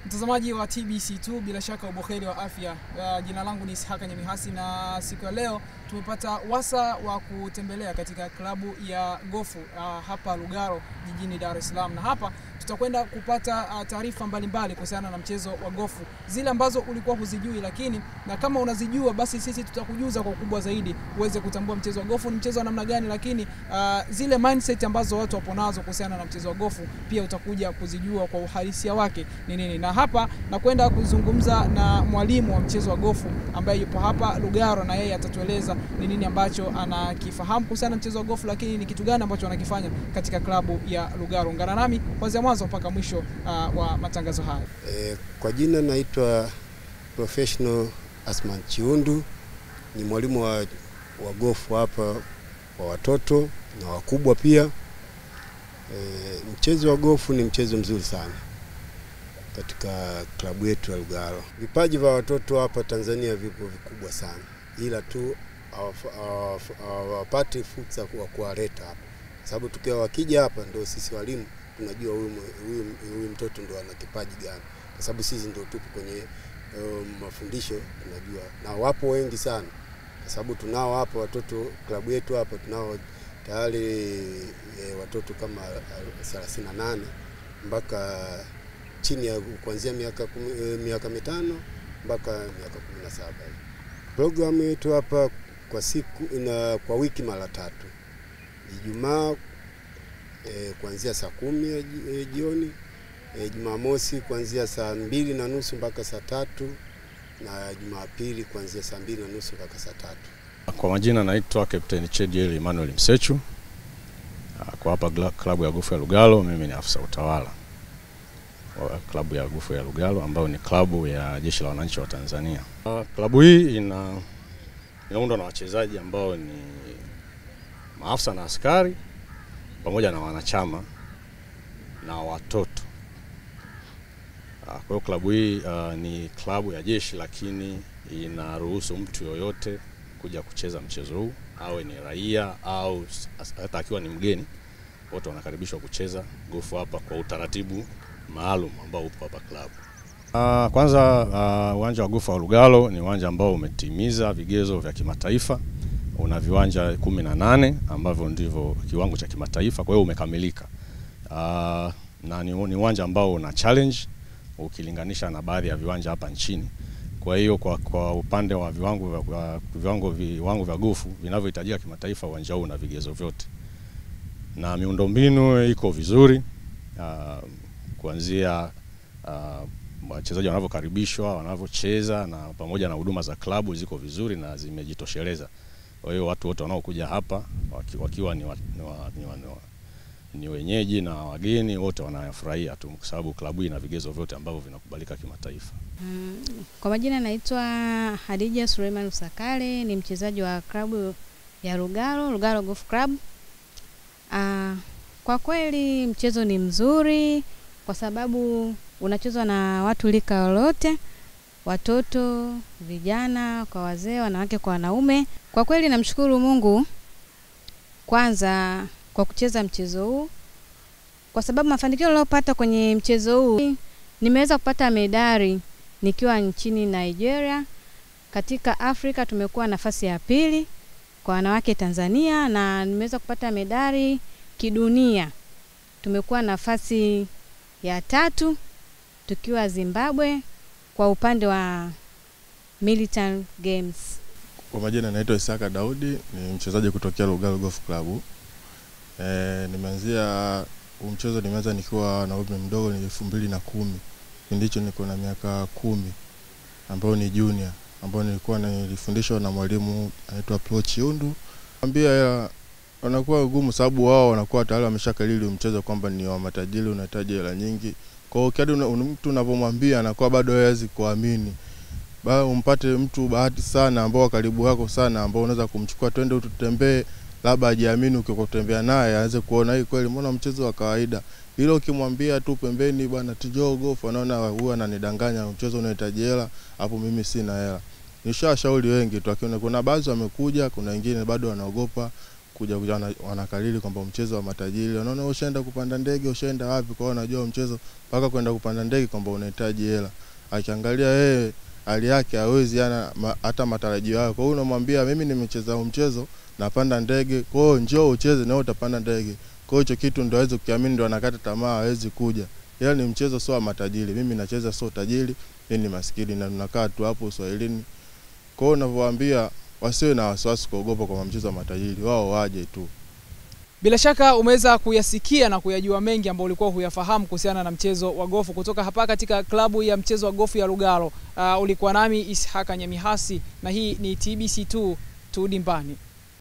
Mtazamaji wa TBC2, bila shaka ubuheri wa afya. Jina langu ni Ishaka Nyamihasi na siku ya leo tumepata wasa wa kutembelea katika klabu ya gofu hapa Lugalo jijini Dar es Salaam, na hapa tutakwenda kupata taarifa mbalimbali kuhusiana na mchezo wa gofu, zile ambazo ulikuwa huzijui, lakini na kama unazijua basi sisi tutakujuza kwa ukubwa zaidi uweze kutambua mchezo wa gofu ni mchezo wa namna gani, lakini zile mindset ambazo watu wapo nazo kuhusiana na mchezo wa gofu pia utakuja kuzijua kwa uhalisia wake ni nini. Na hapa nakwenda kuzungumza na mwalimu wa mchezo wa gofu ambaye yupo hapa Lugalo, na yeye atatueleza ni nini ambacho anakifahamu kuhusiana na mchezo wa gofu, lakini ni kitu gani ambacho anakifanya katika klabu ya Lugalo. Ungana nami kuanzia mwanzo mpaka mwisho wa matangazo haya. Kwa jina naitwa Professional Asman Chiundu, ni mwalimu wa gofu hapa wa watoto na wakubwa pia. Mchezo wa gofu ni mchezo mzuri sana katika klabu yetu ya Lugalo. Vipaji vya watoto hapa Tanzania vipo vikubwa sana, ila tu hawapati fursa ya kuwaleta hapa, sababu tukiwa wakija hapa ndio sisi walimu tunajua huyu mtoto ndio ana kipaji gani, kwa sababu sisi ndio tupo kwenye mafundisho tunajua, na wapo wengi sana, kwa sababu tunao hapa watoto klabu yetu hapa tunao tayari watoto kama 38 mpaka chini ya kuanzia miaka 5 mpaka miaka 17. Programu yetu hapa kwa siku kwa wiki mara 3. Ijumaa kuanzia saa 10 jioni, Jumamosi kuanzia saa 2:30 mpaka saa 3, na Jumapili kuanzia saa 2:30 mpaka saa 3. Kwa majina naitwa Captain Chediel Emmanuel Msechu. Kwa hapa klabu ya gofu ya Lugalo, mimi ni afisa utawala wa klabu ya gofu ya Lugalo, ambayo ni klabu ya Jeshi la Wananchi wa Tanzania. Klabu hii inaundwa na wachezaji ambao ni maafisa na askari pamoja na wanachama na watoto. Kwa hiyo klabu hii ni klabu ya jeshi, lakini inaruhusu mtu yoyote kuja kucheza mchezo huu, awe ni raia au hata akiwa ni mgeni, wote wanakaribishwa kucheza gofu hapa kwa utaratibu maalum ambao upo hapa klabu. Kwanza uwanja wa gofu wa Lugalo ni uwanja ambao umetimiza vigezo vya kimataifa. Una viwanja 18 ambavyo ndivyo kiwango cha kimataifa, kwa hiyo umekamilika. Na ni uwanja ambao una challenge ukilinganisha na baadhi ya viwanja hapa nchini. Kwa hiyo kwa upande wa viwango vya gofu vinavyohitajika kimataifa, uwanja huu una vigezo vyote. Na miundombinu iko vizuri, kuanzia wachezaji wanavyokaribishwa, wanavyocheza, na pamoja na huduma za klabu ziko vizuri na zimejitosheleza. Kwa hiyo watu wote wanaokuja hapa wakiwa ni wenyeji na wageni, wote wanafurahia tu, kwa sababu klabu hii ina vigezo vyote ambavyo vinakubalika kimataifa. Kwa majina naitwa Hadija Suleiman Usakale, ni mchezaji wa klabu ya Lugalo Golf Club. Kwa kweli mchezo ni mzuri kwa sababu unachezwa na watu lika lolote, watoto, vijana, kwa wazee, wanawake kwa wanaume. Kwa kweli namshukuru Mungu kwanza kwa kucheza mchezo huu, kwa sababu mafanikio niliyopata kwenye mchezo huu, nimeweza kupata medali nikiwa nchini Nigeria. Katika Afrika tumekuwa nafasi ya 2 kwa wanawake Tanzania, na nimeweza kupata medali kidunia. Tumekuwa nafasi ya 3 tukiwa Zimbabwe kwa upande wa Military Games. Kwa majina naitwa Isaka Daudi, ni mchezaji kutokea Lugalo Golf Club. Nimeanzia mchezo nimeanza nikiwa na umri mdogo, ni 2010. Kipindi hicho niko na miaka 10, ambao ni junior, ambao nilifundishwa na mwalimu anaitwa Pro Chiundu. Ambia wanakuwa gumu sababu wao wanakuwa tayari wameshakalili mchezo kwamba ni wa matajiri, unahitaji hela nyingi. Kwa hiyo kadri mtu unapomwambia anakuwa bado hawezi kuamini. Umpate mtu bahati sana ambao karibu yako sana, ambao unaweza kumchukua twende tutembee, labda ajiamini ukikotembea naye aanze kuona hii kweli mbona mchezo wa kawaida. Hilo ukimwambia tu pembeni bwana tujoo golf, anaona huwa ananidanganya, mchezo unahitaji hela, hapo mimi sina hela. Nishashauri wengi tu, akiona kuna baadhi wamekuja, kuna wengine bado wanaogopa kuja wanakalili kwamba mchezo wa matajiri. Wanaona ushaenda kupanda ndege, ushaenda wapi, kwa wanajua mchezo mpaka kwenda kupanda ndege kwamba unahitaji hela. Akiangalia yeye hali yake hawezi hata matarajio yake. Kwa hiyo unamwambia mimi nimecheza mchezo napanda ndege, kwa hiyo njoo ucheze na utapanda ndege. Kwa hiyo kitu ndio aweze kukiamini, ndio anakata tamaa, hawezi kuja. Yeye ni mchezo sio wa matajiri. Mimi nacheza sio tajiri, mimi ni maskini na tunakaa tu hapo Uswahilini. Kwa hiyo ninavyowaambia wasiwe na wasiwasi kuogopa kwa mchezo wa matajiri, wao waje tu. Bila shaka umeweza kuyasikia na kuyajua mengi ambayo ulikuwa huyafahamu kuhusiana na mchezo wa gofu kutoka hapa katika klabu ya mchezo wa gofu ya Lugalo. Ulikuwa nami Ishaka Nyamihasi na hii ni TBC2 Tudimbani.